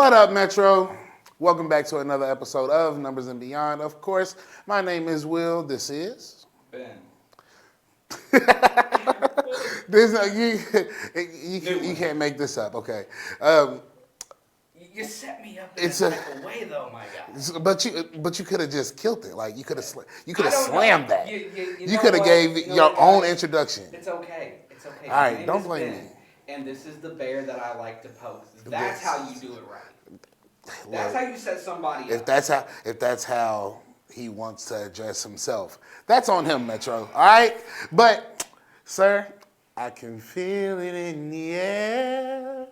What up, Metro? Welcome back to another episode of Numbers and Beyond. Of course, my name is Will. This is Ben. There's no, you can't make this up. Okay. You set me up in a type of way, though, my guy. But you could have just killed it. Like you could have I don't slammed know. that. You could have gave your own introduction. It's okay. It's okay. All right, don't blame me. And this is the bear that I like to poke. That's how you do it right. That's how you set somebody up. If that's how he wants to address himself, that's on him, Metro. All right, but sir, I can feel it in the air.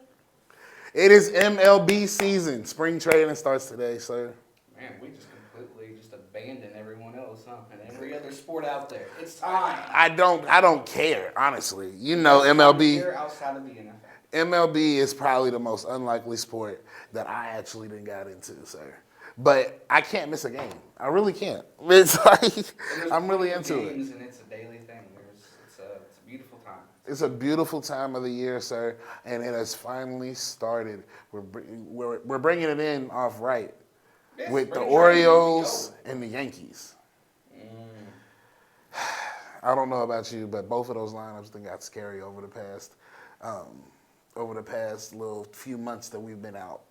It is MLB season. Spring training starts today, sir. Man, we just completely abandoned everyone else, huh? And every other sport out there. It's time. I don't care, honestly. You know, MLB. Outside of the NFL. MLB is probably the most unlikely sport that I actually done got into, sir. But I can't miss a game. I really can't. It's like I'm really into it. And it's a daily thing. It's a beautiful time. It's a beautiful time of the year, sir, and it has finally started. We're bringing it in off right with the Orioles and the Yankees. I don't know about you, but both of those lineups then got scary over the past little few months that we've been out.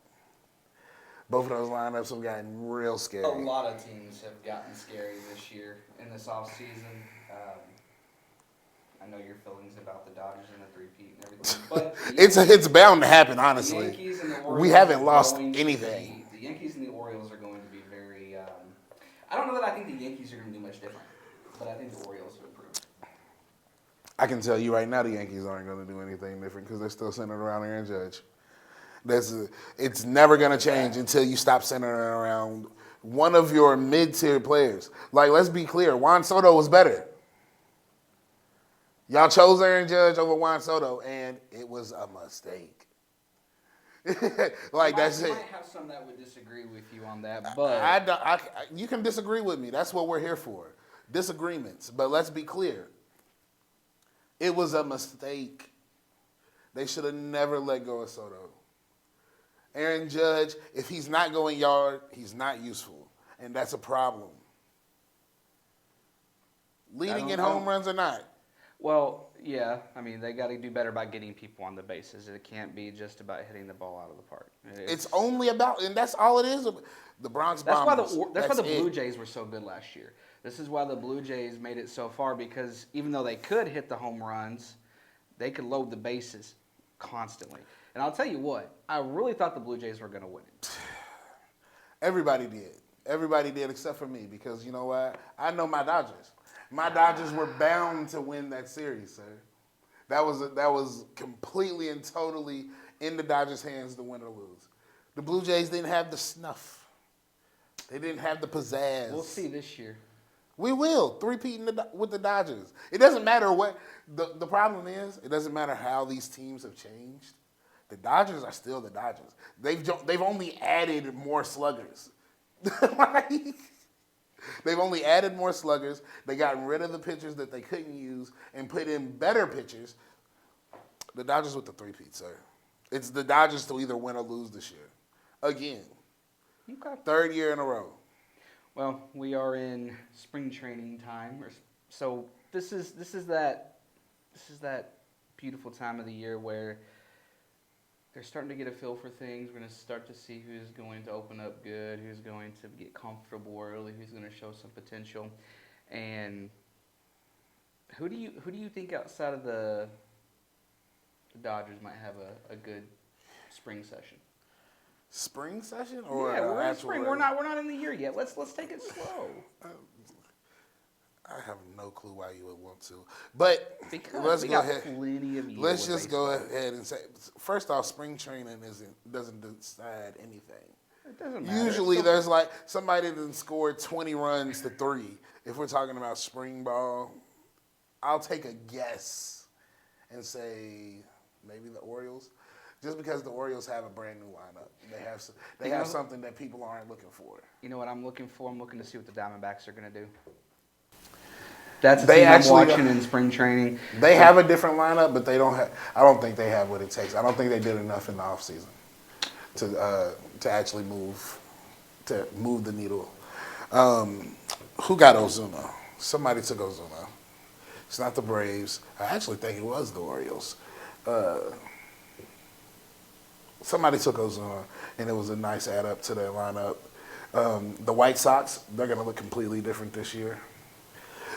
Both of those lineups have gotten real scary. A lot of teams have gotten scary this year in this offseason. I know your feelings about the Dodgers and the three-peat and everything, but it's bound to happen, honestly. The Yankees and the Orioles we haven't lost anything. The Yankees and the Orioles are going to be very. I don't know that I think the Yankees are going to do much different, but I think the Orioles will improve. I can tell you right now the Yankees aren't going to do anything different because they're still centered around Aaron Judge. It's never going to change until you stop centering around one of your mid-tier players. Like, let's be clear, Juan Soto was better. Y'all chose Aaron Judge over Juan Soto, and it was a mistake. That's it. I might have some that would disagree with you on that, but you can disagree with me. That's what we're here for, disagreements. But let's be clear. It was a mistake. They should have never let go of Soto. Aaron Judge, if he's not going yard, he's not useful, and that's a problem. Leading in home runs or not. Well, yeah. I mean, they got to do better by getting people on the bases. It can't be just about hitting the ball out of the park. It's only about, and that's all it is. The Bronx Bombers. That's why the Blue Jays were so good last year. This is why the Blue Jays made it so far, because even though they could hit the home runs, they could load the bases constantly. And I'll tell you what, I really thought the Blue Jays were going to win it. Everybody did. Everybody did except for me, because you know what? I know my Dodgers. My Dodgers were bound to win that series, sir. That was completely and totally in the Dodgers' hands to win or lose. The Blue Jays didn't have the snuff. They didn't have the pizzazz. We'll see this year. We will. Three-peating with the Dodgers. It doesn't matter what. The problem is, it doesn't matter how these teams have changed. The Dodgers are still the Dodgers. They've only added more sluggers. They've only added more sluggers. They got rid of the pitchers that they couldn't use and put in better pitchers. The Dodgers with the three-peat, sir. It's the Dodgers to either win or lose this year. Again. Okay. Third year in a row. Well, we are in spring training time, so this is that beautiful time of the year where they're starting to get a feel for things. We're going to start to see who's going to open up good, who's going to get comfortable early, who's going to show some potential, and who do you think outside of the Dodgers might have a good spring session? Spring session or yeah, we're in spring. We're not in the year yet. Let's take it slow. I have no clue why you would want to, but because we got plenty of years. Let's just go ahead and say, first off, spring training doesn't decide anything. It doesn't matter. Usually, there's like somebody that scored 20 runs to 3. If we're talking about spring ball, I'll take a guess and say maybe the Orioles. Just because the Orioles have a brand new lineup. They have something that people aren't looking for. You know what I'm looking for? I'm looking to see what the Diamondbacks are going to do. That's the team I'm watching in spring training. They have a different lineup, but they don't have. I don't think they have what it takes. I don't think they did enough in the offseason. to actually move the needle. Who got Ozuna? Somebody took Ozuna. It's not the Braves. I actually think it was the Orioles. Somebody took Ozuna, and it was a nice add up to their lineup. The White Sox, they're going to look completely different this year.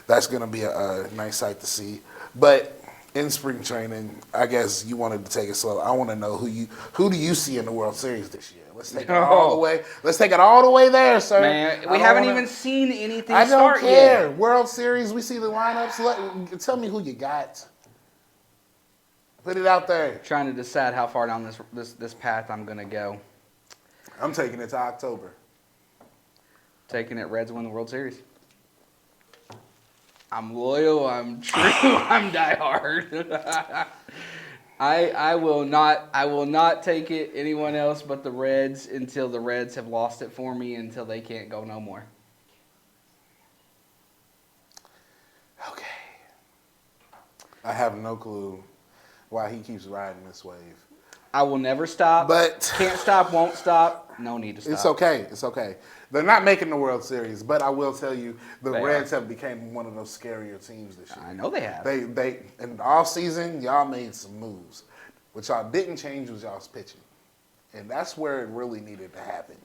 That's going to be a nice sight to see. But in spring training, I guess you wanted to take it slow. I want to know who do you see in the World Series this year? Let's take it all the way. Let's take it all the way there, sir. Man, we haven't even seen anything I don't start care. yet. World Series, we see the lineups. Tell me who you got. Put it out there. Trying to decide how far down this path I'm gonna go. I'm taking it to October. Taking it Reds win the World Series. I'm loyal. I'm true. I'm diehard. I will not take it anyone else but the Reds until the Reds have lost it for me, until they can't go no more. Okay. I have no clue why he keeps riding this wave. I will never stop. But can't stop, won't stop. No need to stop. It's okay. It's okay. They're not making the World Series, but I will tell you, the They Reds have become one of those scarier teams this year. I know they have. They in the off season, y'all made some moves. What y'all didn't change was y'all's pitching, and that's where it really needed to happen.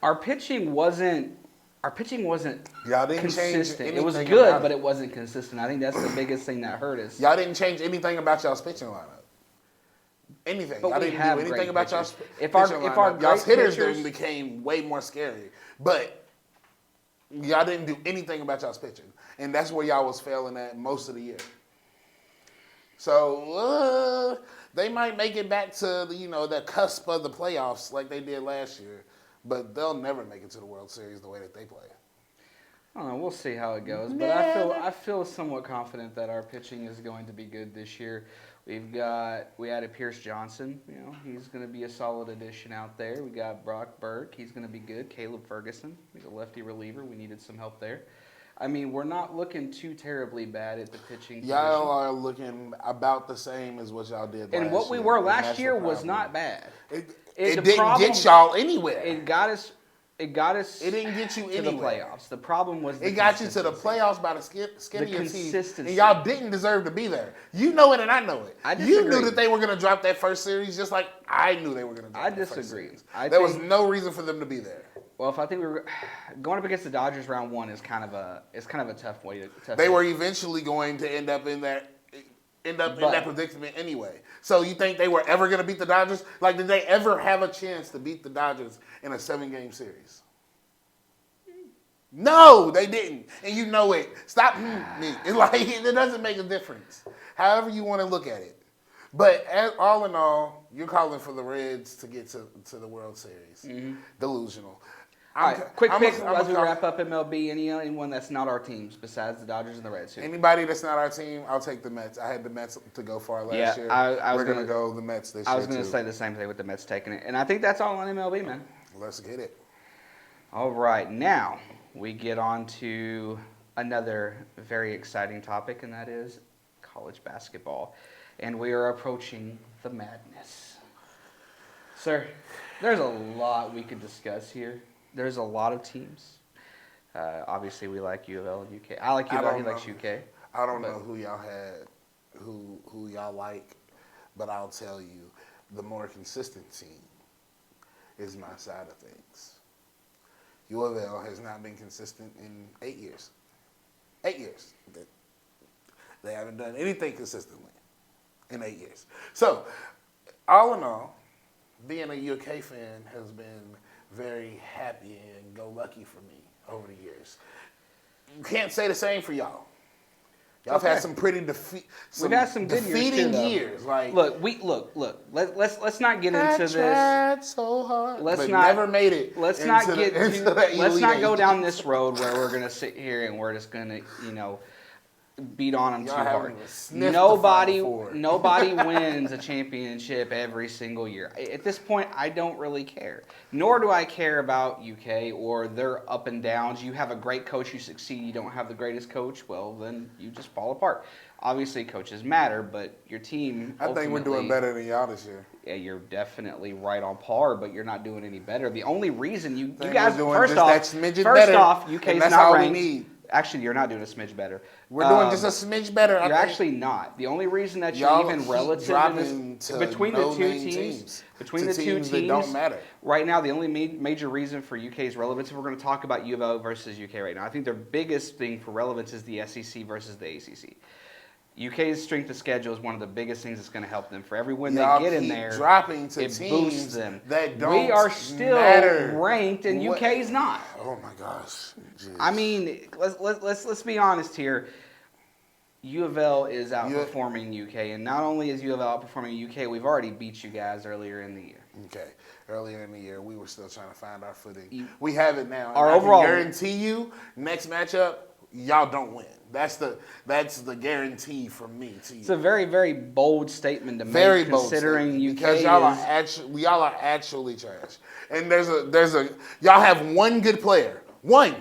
Our pitching wasn't Y'all didn't change consistent. anything. It was good, about but it. it wasn't consistent. I think that's the biggest thing that hurt us. Y'all didn't change anything about y'all's pitching lineup. Anything. But Y'all we didn't have do anything great about y'all's pitchers. pitching If our lineup. Y'all's great hitters pitchers- then became way more scary. But y'all didn't do anything about y'all's pitching. And that's where y'all was failing at most of the year. So they might make it back to the cusp of the playoffs like they did last year. But they'll never make it to the World Series the way that they play. I don't know. We'll see how it goes. But I feel somewhat confident that our pitching is going to be good this year. We added Pierce Johnson. He's going to be a solid addition out there. We got Brock Burke. He's going to be good. Caleb Ferguson. He's a lefty reliever. We needed some help there. I mean, we're not looking too terribly bad at the pitching position. Y'all are looking about the same as what y'all did last year. And what we were last year was not bad. It didn't get y'all anywhere. It got us. It didn't get you to anywhere. the playoffs. The problem was it got you to the playoffs by the skin of your teeth, consistency. and y'all didn't deserve to be there. You know it, and I know it. I disagree. You knew that they were going to drop that first series, just like I knew they were going to drop that first series. There was no reason for them to be there. Well, if I think we were going up against the Dodgers round one is kind of a tough way to. They were eventually going to end up in that predicament anyway. So you think they were ever going to beat the Dodgers? Like, did they ever have a chance to beat the Dodgers in a 7-game series? No, they didn't, and you know it. Stop me. It doesn't make a difference. However you want to look at it, but all in all, you're calling for the Reds to get to the World Series. Mm-hmm. Delusional. All right, quick pick as we wrap up MLB. Anyone that's not our teams besides the Dodgers and the Reds. Anybody that's not our team, I'll take the Mets. I had the Mets to go far last year. We're going to go the Mets this year, I was going to say the same thing with the Mets taking it. And I think that's all on MLB, man. Let's get it. All right, now we get on to another very exciting topic, and that is college basketball. And we are approaching the madness. Sir, there's a lot we could discuss here. There's a lot of teams. Obviously, we like U of L and UK. I like U of L. He likes UK. I don't know who y'all had, who y'all like, but I'll tell you, the more consistent team is my side of things. U of L has not been consistent in 8 years. 8 years. They haven't done anything consistently in 8 years. So, all in all, being a UK fan has been very happy and go lucky for me over the years. You can't say the same for y'all. Y'all have had some pretty We've had some good defeating years. Like, look. Let's not get into this. I tried so hard, but never made it. Let's not go down this road where we're gonna sit here and we're just gonna beat on them Y'all too haven't hard. even sniffed the Final Four. Nobody wins a championship every single year. At this point, I don't really care. Nor do I care about UK or their up and downs. You have a great coach, you succeed. You don't have the greatest coach, well, then you just fall apart. Obviously, coaches matter, but your team. I think we're doing better than y'all this year. Yeah, you're definitely right on par, but you're not doing any better. The only reason you Think guys we're doing first just off, that smidgen better, UK and is that's not all ranked. we need. Actually, you're not doing a smidge better. We're doing just a smidge better. You're actually not. The only reason that you're Y'all even keep relative dropping to between the two no-name teams, that don't matter. right now, the only major reason for UK's relevance, if we're going to talk about U of L versus UK right now, I think their biggest thing for relevance is the SEC versus the ACC. UK's strength of schedule is one of the biggest things that's going to help them. For every win they get in there, dropping to it teams boosts them. That don't we are still matter. ranked, and UK's not. Oh my gosh! Jeez. I mean, let's be honest here. U of L is outperforming UK, and not only is U of L outperforming UK, we've already beat you guys earlier in the year. Okay, earlier in the year, we were still trying to find our footing. We have it now. Our and overall, I can guarantee you, next matchup, y'all don't win. That's the guarantee from me to you. It's a very, very bold statement to Very make, bold considering statement, UK because y'all are actually trash. And y'all have one good player, one,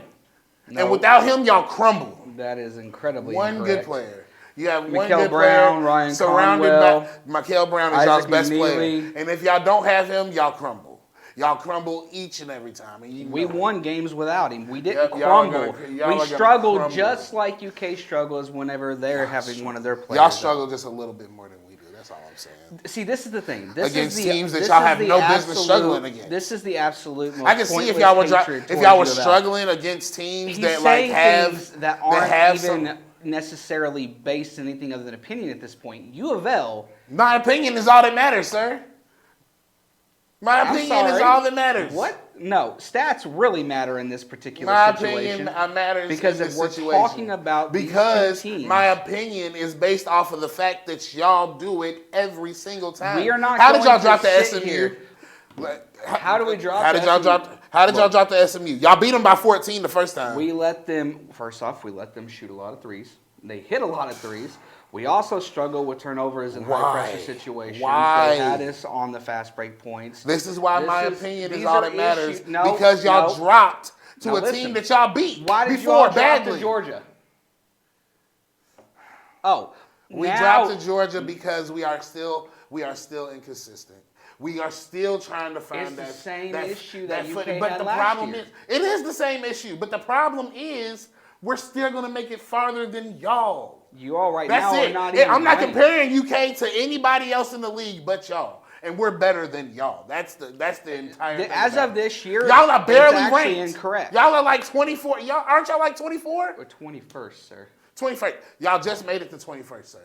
and without him, y'all crumble. That is incredibly one incorrect. good player. You have one Mikael good Brown, player Ryan surrounded Conwell, by Mikael Brown is Isaac y'all's best player. McNeely. And if y'all don't have him, y'all crumble. Y'all crumble each and every time. And We won games without him. We didn't y'all crumble. y'all We struggled just like UK struggles whenever they're having one of their players. Y'all struggle just a little bit more than we do. That's all I'm saying. See, this is the thing. Against teams that y'all have no business struggling against. This is the absolute most I can see if y'all were struggling against teams that like have that aren't even necessarily based in anything other than opinion at this point. U of L. My opinion is all that matters, sir. My opinion is all that matters. What? No, stats really matter in this particular situation. My opinion matters because in if this we're situation. talking about because these two teams, my opinion is based off of the fact that y'all do it every single time. We are not. How did y'all drop the sit SMU? Here. How do we drop? How did y'all drop? How did y'all drop the SMU? Y'all beat them by 14 the first time. We let them. First off, we let them shoot a lot of threes. They hit a lot of threes. We also struggle with turnovers in high-pressure situations. Why? They had us on the fast break points. This is why my opinion is all that matters. Because y'all dropped to a team that y'all beat Why did before y'all badly. drop to Georgia? Oh, we dropped to Georgia because we are still inconsistent. We are still trying to find the same issue that UK footing. But had the last problem year. is, it is the same issue. But the problem is, we're still going to make it farther than y'all. You all right That's now it. are not even I'm not ranked. comparing UK to anybody else in the league but y'all. And we're better than y'all. That's the entire thing. As of this year, y'all are barely it's actually ranked. Incorrect. Y'all are like 24. Y'all aren't y'all like 24? We're 21st, sir. 21st. Y'all just made it to 21st, sir.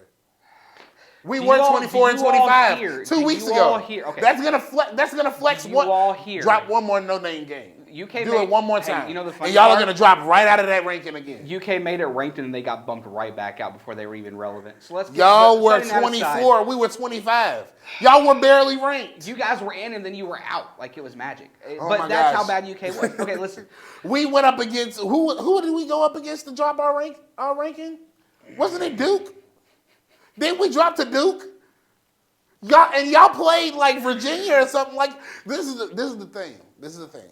We Do were you all- 24 and do you all 25 hear- 2 do weeks you ago. all hear- okay. That's gonna flex Do you one. all hear- Drop one more no-name game. UK Do it one more hey, time. you know the funny and y'all part? are gonna drop right out of that ranking again. UK made it ranked and they got bumped right back out before they were even relevant. So let's get Y'all were setting that 24. aside. We were 25. Y'all were barely ranked. You guys were in and then you were out like it was magic. Oh But my that's gosh. how bad UK was. Okay, listen. We went up against who did we go up against to drop our ranking? Wasn't it Duke? Didn't we drop to Duke? Y'all played like Virginia or something like. This is the thing. This is the thing.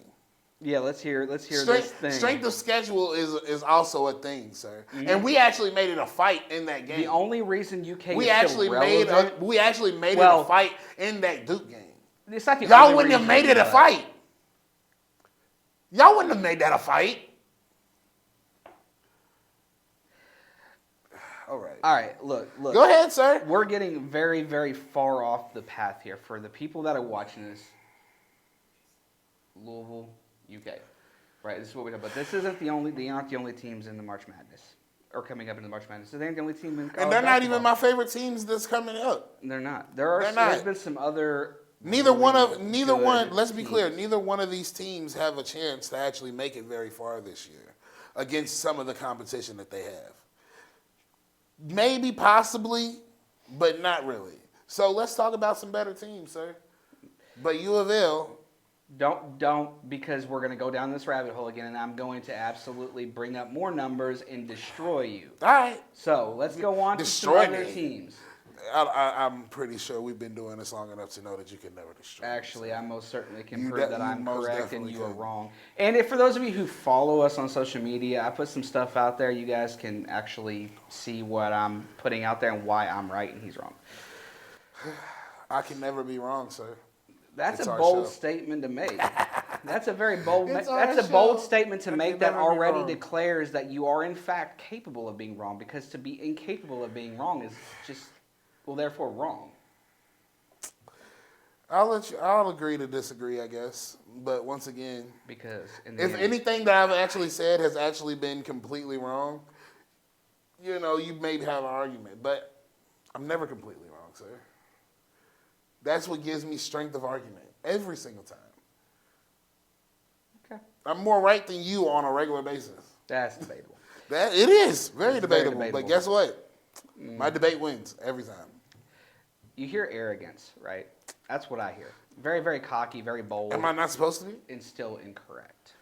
Yeah, let's hear this thing. Strength of schedule is also a thing, sir. Mm-hmm. And we actually made it a fight in that game. The only reason UK we is actually still made relevant, it a fight in that Duke game. It's not the Y'all only wouldn't have reason, made it a but- fight. Y'all wouldn't have made that a fight. All right. Look. Go ahead, sir. We're getting very, very far off the path here. For the people that are watching this, Louisville, UK, right? This is what we have. But this isn't they aren't the only teams in the March Madness or coming up in the March Madness. They ain't the only team in college And they're not even basketball. my favorite teams that's coming up. They're not. They're There's not. been some other. Neither one. good Let's be clear. teams. Neither one of these teams have a chance to actually make it very far this year against some of the competition that they have. Maybe, possibly, but not really. So let's talk about some better teams, sir. But U of L Don't, because we're going to go down this rabbit hole again, and I'm going to absolutely bring up more numbers and destroy you. All right. So let's go on to some Destroy other me. teams. I'm pretty sure we've been doing this long enough to know that you can never destroy me. Actually, I most certainly can You prove de- that you I'm most correct and definitely you are can. wrong. And if for those of you who follow us on social media, I put some stuff out there. You guys can actually see what I'm putting out there and why I'm right and he's wrong. I can never be wrong, sir. That's It's a our bold show. statement to make. That's a very bold. It's our That's a bold show. statement to I make can that never be already wrong. declares that you are in fact capable of being wrong. Because to be incapable of being wrong is just, well, therefore wrong. I'll agree to disagree, I guess. But once again, Because in the if end, anything that I've actually said has actually been completely wrong, you know, you may have an argument. But I'm never completely wrong, sir. That's what gives me strength of argument every single time. okay, I'm more right than you on a regular basis. that's debatable. That it is very It's very debatable. debatable. But guess what? My debate wins every time. You hear arrogance, right? That's what I hear. Very, very cocky, very bold, Am I not supposed to be? and still incorrect.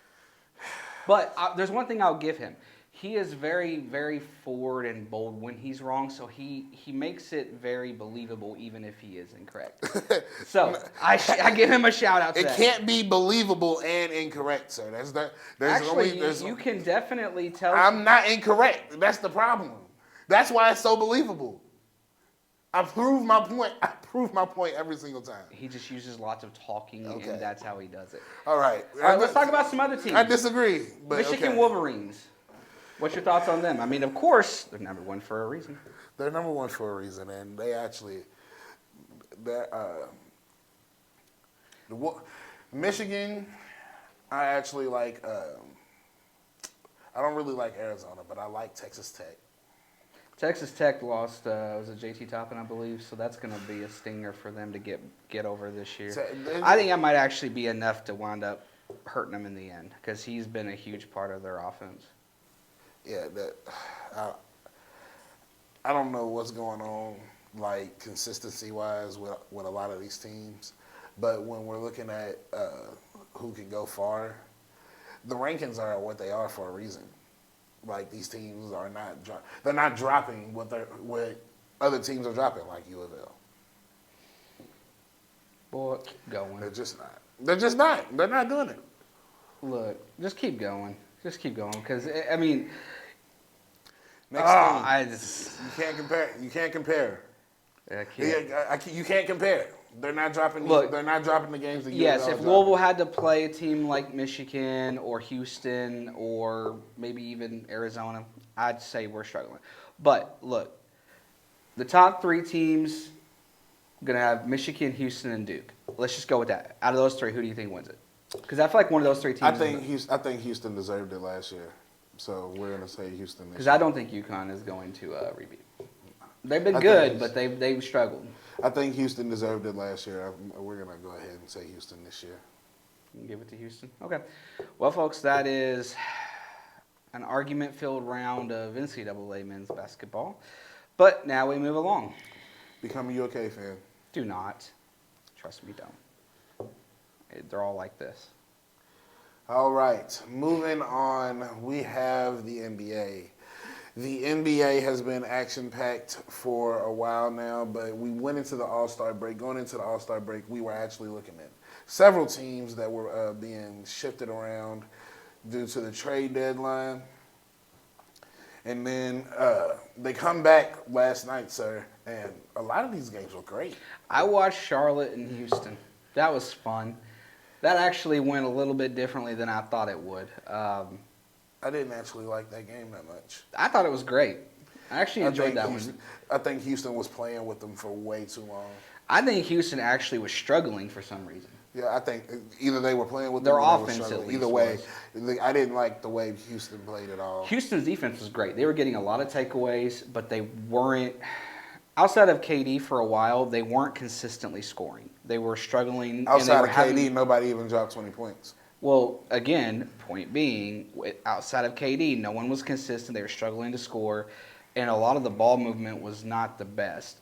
But there's one thing I'll give him. He is very, very forward and bold when he's wrong, so he makes it very believable even if he is incorrect. So I give him a shout out to It that. can't be believable and incorrect, sir. Actually, you can definitely tell. I'm not incorrect. That's the problem. That's why it's so believable. I prove my point. I prove my point every single time. He just uses lots of talking, Okay. and that's how he does it. All right. All right, let's talk about some other teams. I disagree. But Michigan okay. Wolverines. What's your thoughts on them? I mean, of course, they're number one for a reason. They're number one for a reason, and they actually, Michigan, I actually like. I don't really like Arizona, but I like Texas Tech. Texas Tech lost, was it JT Toppin, I believe, so that's going to be a stinger for them to get over this year. I think that might actually be enough to wind up hurting them in the end because he's been a huge part of their offense. Yeah, I don't know what's going on, like consistency-wise, with a lot of these teams, but when we're looking at who can go far, the rankings are what they are for a reason. Like these teams are not they're not dropping what other teams are dropping, like U of L. Boy, keep going. They're just not. They're just not. They're not doing it. Look, just keep going. Just keep going because, I mean, Next thing, I just, you can't compare. You can't compare. I can't. You can't compare. They're not dropping. Look, they're not dropping the games that you. Yes, if Louisville had to play a team like Michigan or Houston or maybe even Arizona, I'd say we're struggling. But look, the top three teams going to have Michigan, Houston, and Duke. Let's just go with that. Out of those three, who do you think wins it? Because I feel like one of those three teams. I think Houston deserved it last year, so we're gonna say Houston. Because I don't think UConn is going to repeat. They've been I good, think but they've struggled. I think Houston deserved it last year. We're gonna go ahead and say Houston this year. You can give it to Houston. Okay. Well, folks, that is an argument-filled round of NCAA men's basketball. But now we move along. Become a UK fan. Do not. Trust me, don't. They're all like this. All right, moving on. We have the NBA. The NBA has been action-packed for a while now, but we went into the All-Star break. Going into the All-Star break, we were actually looking at several teams that were being shifted around due to the trade deadline. And then they come back last night, sir, and a lot of these games were great. I watched Charlotte and Houston. That was fun. That actually went a little bit differently than I thought it would. I didn't actually like that game that much. I thought it was great. I actually enjoyed that one. I think Houston was playing with them for way too long. I think Houston actually was struggling for some reason. Yeah, I think either they were playing with Their them or they were offense, at struggling. least, Either way, I didn't like the way Houston played at all. Houston's defense was great. They were getting a lot of takeaways, but they weren't, outside of KD for a while, they weren't consistently scoring. They were struggling. Outside of KD, nobody even dropped 20 points. Well, again, point being, outside of KD, no one was consistent. They were struggling to score, and a lot of the ball movement was not the best.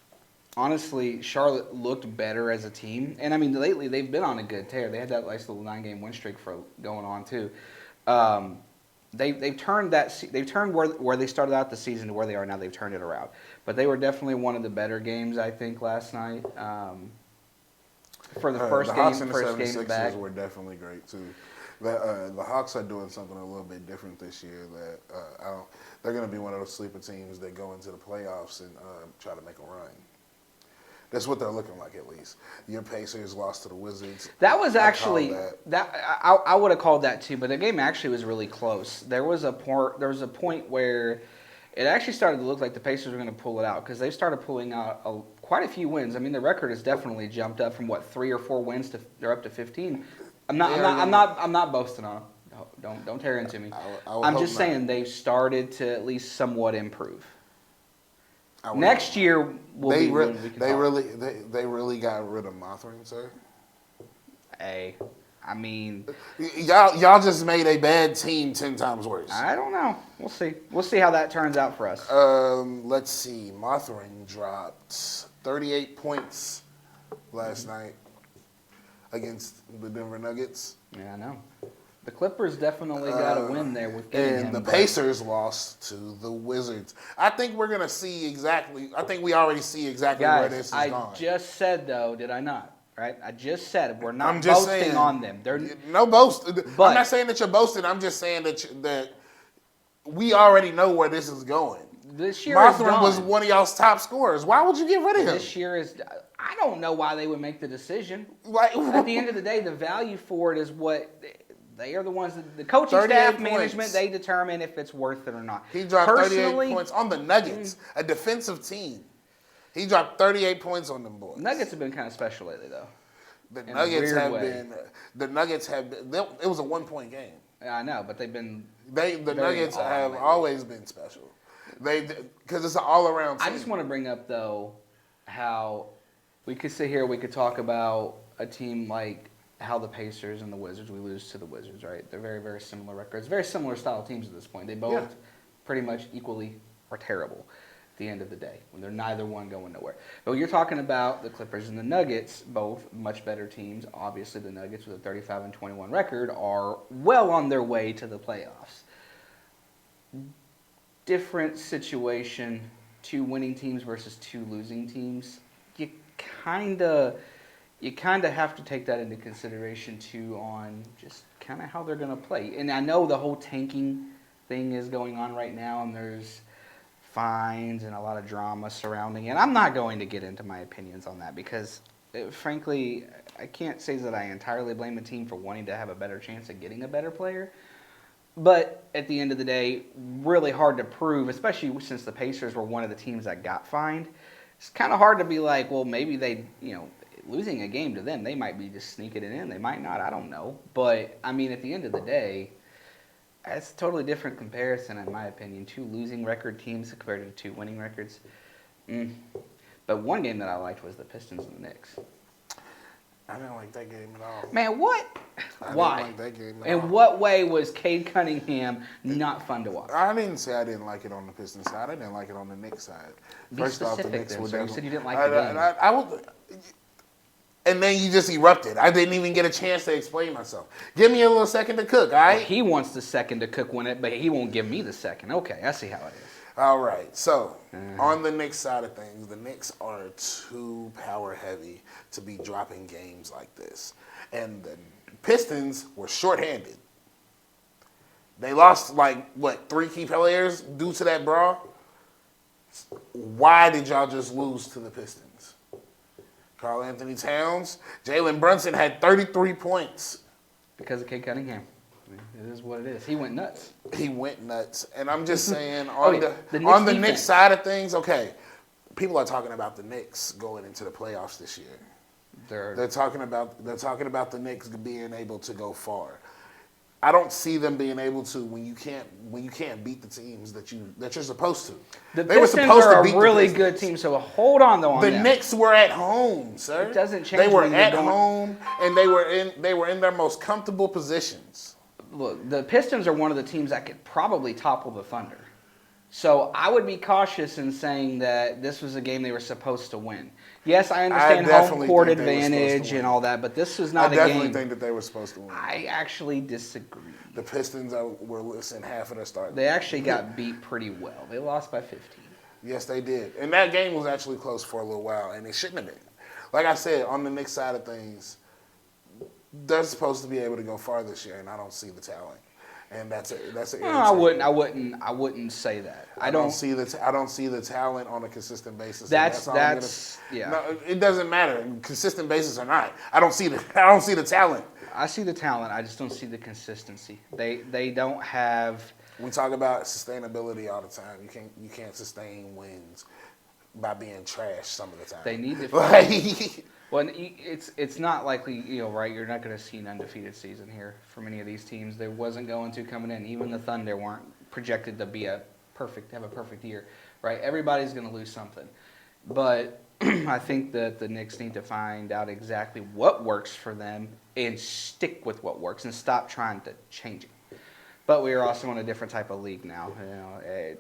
honestly, Charlotte looked better as a team. And, I mean, lately they've been on a good tear. They had that nice little 9-game win streak going on, too. They've turned where they started out the season to where they are now. They've turned it around. But they were definitely one of the better games, I think, last night. For the first Hawks game, and the first game 76ers back. were definitely great, too. The Hawks are doing something a little bit different this year. They're going to be one of those sleeper teams that go into the playoffs and try to make a run. That's what they're looking like, at least. Your Pacers lost to the Wizards. That was actually I would have called that too, but the game actually was really close. There was a point where it actually started to look like the Pacers were going to pull it out because they started pulling out quite a few wins. I mean, the record has definitely jumped up from 3 or 4 wins to they're up to 15. I'm not boasting on them. Don't tear into me. I'm just saying they've started to at least somewhat improve. Next year they really got rid of Mothrin, sir. Hey, I mean, y'all just made a bad team 10 times worse. I don't know. We'll see. We'll see how that turns out for us. Let's see. Mothrin dropped 38 points last night against the Denver Nuggets. Yeah, I know. The Clippers definitely got a win there with getting him. And the Pacers lost to the Wizards. I think we're going to see exactly – I think we already see exactly where this is going. I just said, though, did I not? Right? I just said we're not boasting on them. No boast. I'm not saying that you're boasting. I'm just saying that we already know where this is going. This year Mothrin was one of y'all's top scorers. Why would you get rid of him? This year is – I don't know why they would make the decision. At the end of the day, the value for it is what – they are the ones that the coaching staff, management, they determine if it's worth it or not. He dropped 38 points on the Nuggets, a defensive team. He dropped 38 points on them boys. Nuggets have been kind of special lately, though. The Nuggets have been. It was a 1-point game. Yeah, I know, but they've been. The Nuggets have always been special. Because it's an all-around team. I just want to bring up though how we could sit here, we could talk about a team like how the Pacers and the Wizards, we lose to the Wizards, right? They're very, very similar records, very similar style teams at this point. They both pretty much equally are terrible at the end of the day when they're neither one going nowhere. But when you're talking about the Clippers and the Nuggets, both much better teams. Obviously, the Nuggets with a 35-21 record are well on their way to the playoffs. Different situation, 2 winning teams versus 2 losing teams. You kind of have to take that into consideration, too, on just kind of how they're going to play. And I know the whole tanking thing is going on right now, and there's fines and a lot of drama surrounding it. I'm not going to get into my opinions on that because, frankly, I can't say that I entirely blame a team for wanting to have a better chance of getting a better player. But at the end of the day, really hard to prove, especially since the Pacers were one of the teams that got fined. It's kind of hard to be like, well, maybe they, losing a game to them, they might be just sneaking it in. They might not. I don't know. But, I mean, at the end of the day, it's a totally different comparison, in my opinion. 2 losing record teams compared to 2 winning records. But one game that I liked was the Pistons and the Knicks. I didn't like that game at all. Man, what? Why? Didn't like that game at In all. what way was Cade Cunningham not fun to watch? I didn't say I didn't like it on the Pistons side. I didn't like it on the Knicks side. First off, the Knicks were you said you didn't like the game. And then you just erupted. I didn't even get a chance to explain myself. Give me a little second to cook, all right? Well, he wants the second to cook but he won't give me the second. Okay, I see how it is. All right. So, on the Knicks side of things, the Knicks are too power heavy to be dropping games like this. And the Pistons were shorthanded. They lost, 3 key players due to that brawl? Why did y'all just lose to the Pistons? Karl Anthony Towns, Jalen Brunson had 33 points. Because of Cade Cunningham. It is what it is. He went nuts. And I'm just saying, on the Knicks side of things, okay, people are talking about the Knicks going into the playoffs this year. They're talking about the Knicks being able to go far. I don't see them being able to when you can't beat the teams that you're supposed to. The Pistons are a really good team, so hold on though. The Knicks were at home, sir. It doesn't change. They were at home, and they were in their most comfortable positions. Look, the Pistons are one of the teams that could probably topple the Thunder. So I would be cautious in saying that this was a game they were supposed to win. Yes, I understand home court advantage and all that, but this was not a game. I definitely think that they were supposed to win. I actually disagree. The Pistons were missing half of their starters. They actually got beat pretty well. They lost by 15. Yes, they did. And that game was actually close for a little while, and it shouldn't have been. Like I said, on the Knicks side of things, they're supposed to be able to go far this year, and I don't see the talent. And that's an No, I wouldn't say that. I don't see the talent on a consistent basis. That's yeah. No, it doesn't matter, consistent basis or not. I don't see the talent. I see the talent. I just don't see the consistency. They don't have. We talk about sustainability all the time. You can't sustain wins by being trash some of the time. They need to. Well, it's not likely, right? You're not going to see an undefeated season here for many of these teams. There wasn't going to coming in. Even the Thunder weren't projected to have a perfect year, right? Everybody's going to lose something. But I think that the Knicks need to find out exactly what works for them and stick with what works and stop trying to change it. But we are also in a different type of league now.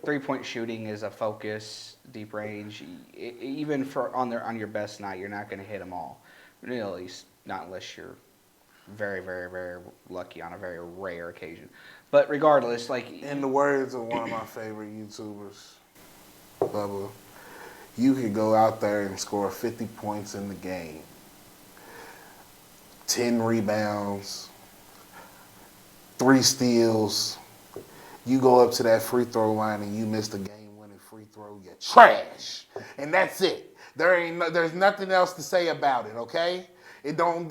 Three-point shooting is a focus, deep range. Even on your best night, you're not going to hit them all. At least not unless you're very, very, very lucky on a very rare occasion. But regardless, in the words of one of my favorite YouTubers, Bubba, you could go out there and score 50 points in the game, 10 rebounds, 3 steals. You go up to that free throw line and you miss the game-winning free throw. You're trash, and that's it. There's nothing else to say about it. Okay? You don't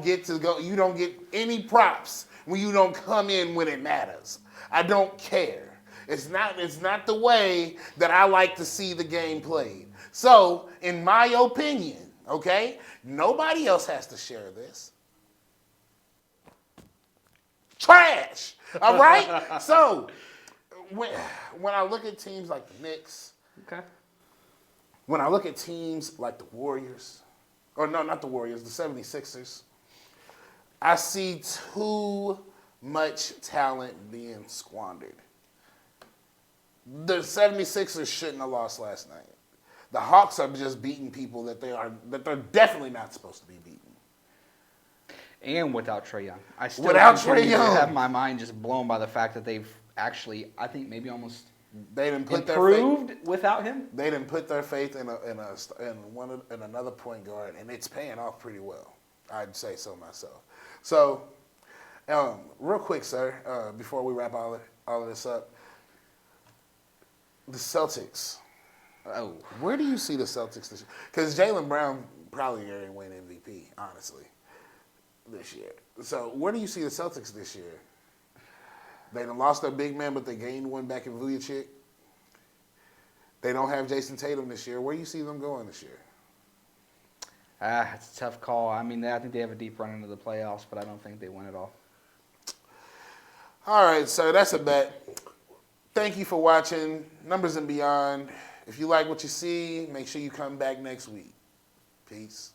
get any props when you don't come in when it matters. I don't care. It's not the way that I like to see the game played. So, in my opinion, okay, nobody else has to share this. Trash. All right? So, when I look at teams like the Knicks, okay. When I look at teams like the Warriors, or no, not the Warriors, the 76ers, I see too much talent being squandered. The 76ers shouldn't have lost last night. The Hawks are just beating people that they're definitely not supposed to be beating. And without Trae Young. I still have my mind just blown by the fact that they've actually, I think maybe almost improved without him. They didn't put their faith in another point guard, and it's paying off pretty well. I'd say so myself. So, real quick, sir, before we wrap all of this up, the Celtics. Oh, where do you see the Celtics this year? Because Jaylen Brown probably going to win MVP, honestly, this year. So where do you see the Celtics this year? They done lost their big man, but they gained one back in Vujacic. They don't have Jason Tatum this year. Where do you see them going this year? It's a tough call. I mean, I think they have a deep run into the playoffs, but I don't think they win it all. All right, sir, that's a bet. Thank you for watching Numbers and Beyond. If you like what you see, make sure you come back next week. Peace.